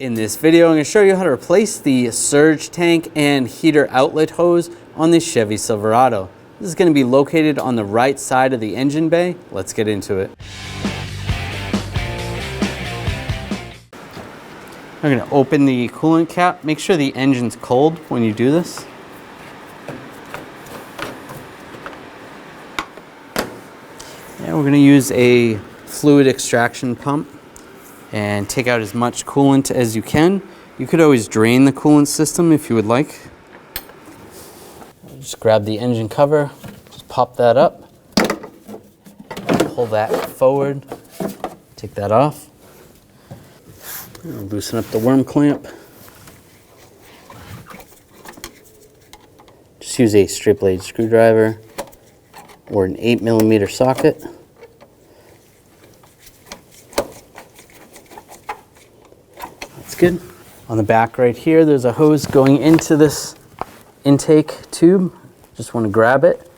In this video, I'm going to show you how to replace the surge tank and heater outlet hose on the Chevy Silverado. This is going to be located on the right side of the engine bay. Let's get into it. I'm going to open the coolant cap. Make sure the engine's cold when you do this. And we're going to use a fluid extraction pump and take out as much coolant as you can. You could always drain the coolant system if you would like. Just grab the engine cover, just pop that up, pull that forward, take that off. Loosen up the worm clamp. Just use a straight blade screwdriver or an 8mm socket. Good. On the back right here, there's a hose going into this intake tube. Just want to grab it,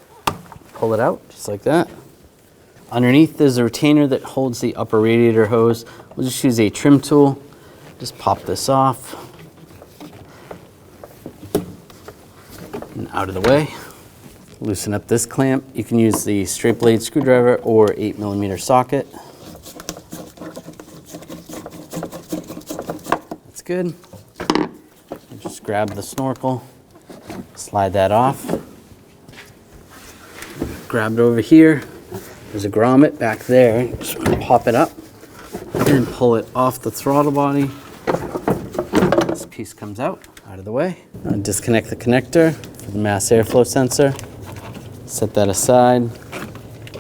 pull it out, just like that. Underneath, there's a retainer that holds the upper radiator hose. We'll just use a trim tool. Just pop this off. And out of the way. Loosen up this clamp. You can use the straight blade screwdriver or 8mm socket. Good. Just grab the snorkel, slide that off. Grab it over here. There's a grommet back there. Just pop it up and pull it off the throttle body. This piece comes out of the way. Disconnect the connector for the mass airflow sensor. Set that aside.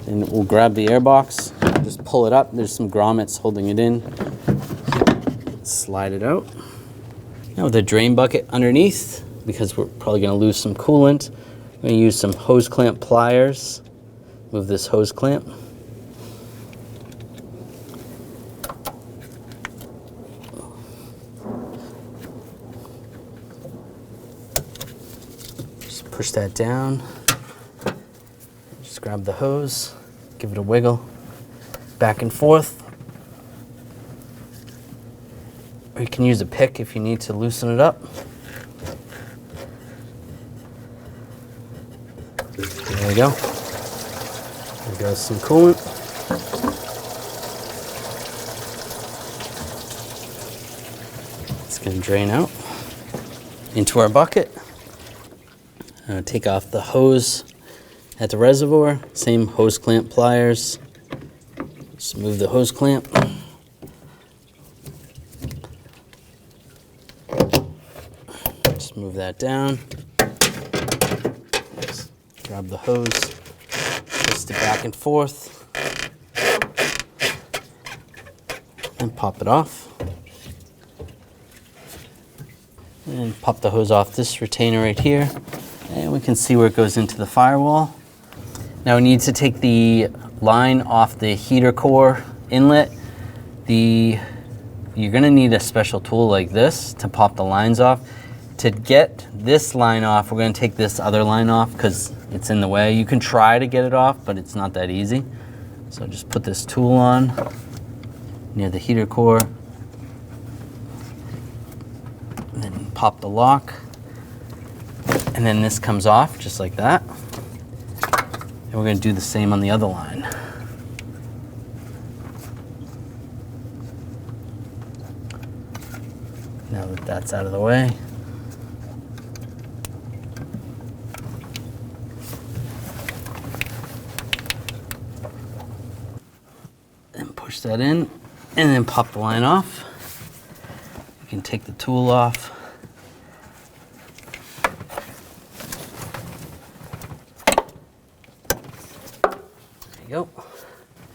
And we'll grab the air box. Just pull it up. There's some grommets holding it in. Slide it out. Now with a drain bucket underneath, because we're probably going to lose some coolant, I'm going to use some hose clamp pliers. Move this hose clamp. Just push that down. Just grab the hose, give it a wiggle, back and forth. Or you can use a pick if you need to loosen it up. There we go. There goes some coolant. It's going to drain out into our bucket. Take off the hose at the reservoir. Same hose clamp pliers. Just move the hose clamp. Move that down. Just grab the hose, twist it back and forth, and pop it off. And pop the hose off this retainer right here, and we can see where it goes into the firewall. Now we need to take the line off the heater core inlet. You're going to need a special tool like this to pop the lines off. To get this line off, we're going to take this other line off because it's in the way. You can try to get it off, but it's not that easy. So just put this tool on near the heater core. And then pop the lock. And then this comes off just like that. And we're going to do the same on the other line. Now that that's out of the way, push that in and then pop the line off. You can take the tool off. There you go.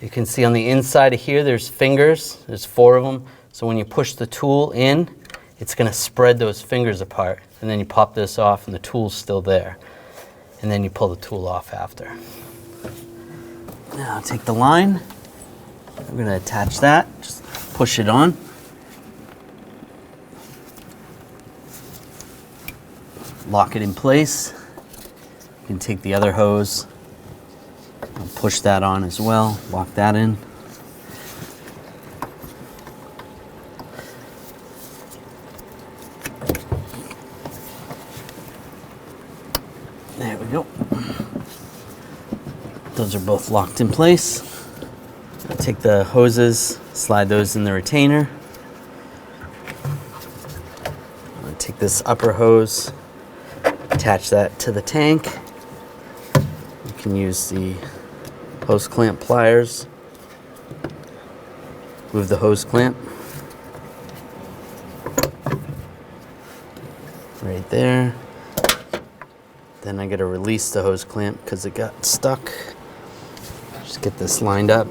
You can see on the inside of here there's fingers. There's 4 of them. So when you push the tool in, it's going to spread those fingers apart. And then you pop this off and the tool's still there. And then you pull the tool off after. Now take the line. We're going to attach that, just push it on. Lock it in place. You can take the other hose, and push that on as well, lock that in. we go. Those are both locked in place. I'll take the hoses, slide those in the retainer. I'll take this upper hose, attach that to the tank. You can use the hose clamp pliers. Move the hose clamp. Right there. Then I gotta release the hose clamp because it got stuck. Just get this lined up.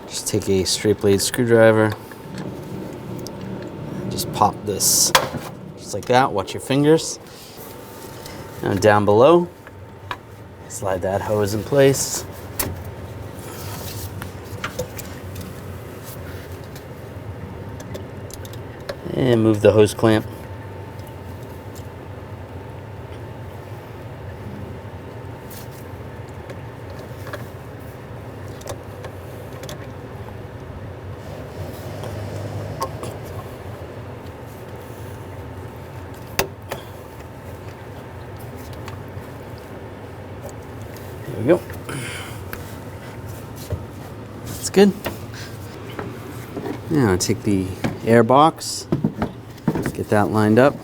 Just take a straight blade screwdriver. Just pop this just like that. Watch your fingers. Now down below, slide that hose in place. And move the hose clamp. There we go. That's good. Now I'll take the air box, get that lined up.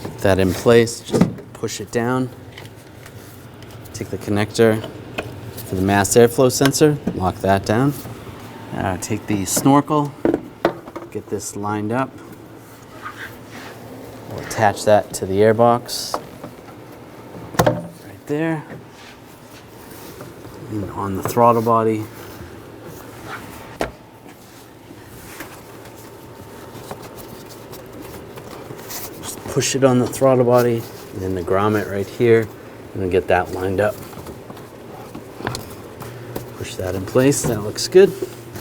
Get that in place, just push it down. Take the connector for the mass airflow sensor, lock that down. Now I'll take the snorkel, get this lined up. We'll attach that to the air box. Right there. And on the throttle body. Just push it on the throttle body, and then the grommet right here, and then get that lined up. Push that in place, that looks good.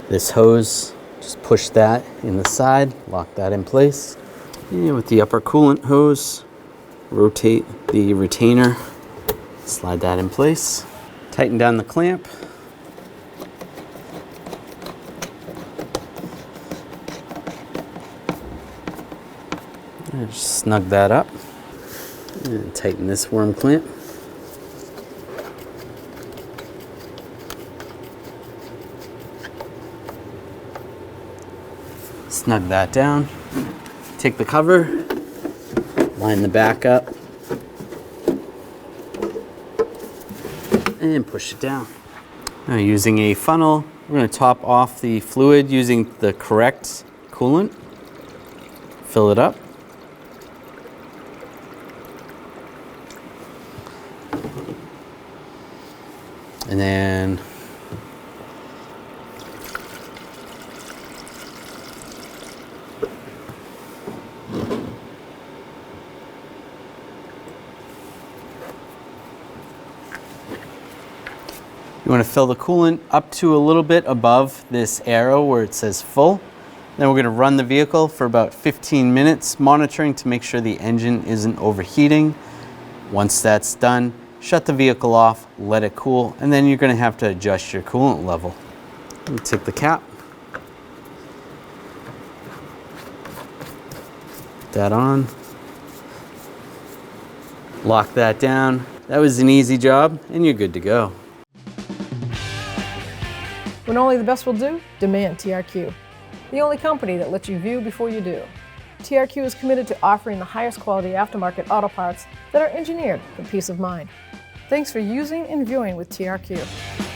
This hose, just push that in the side, lock that in place. And with the upper coolant hose, rotate the retainer, slide that in place. Tighten down the clamp. And just snug that up. And tighten this worm clamp. Snug that down. Take the cover, line the back up, and push it down. Now using a funnel, we're going to top off the fluid using the correct coolant. Fill it up. And then you want to fill the coolant up to a little bit above this arrow where it says full. Then we're going to run the vehicle for about 15 minutes, monitoring to make sure the engine isn't overheating. Once that's done, shut the vehicle off, let it cool, and then you're going to have to adjust your coolant level. You take the cap, put that on, lock that down. That was an easy job, and you're good to go. When only the best will do, demand TRQ. The only company that lets you view before you do. TRQ is committed to offering the highest quality aftermarket auto parts that are engineered for peace of mind. Thanks for using and viewing with TRQ.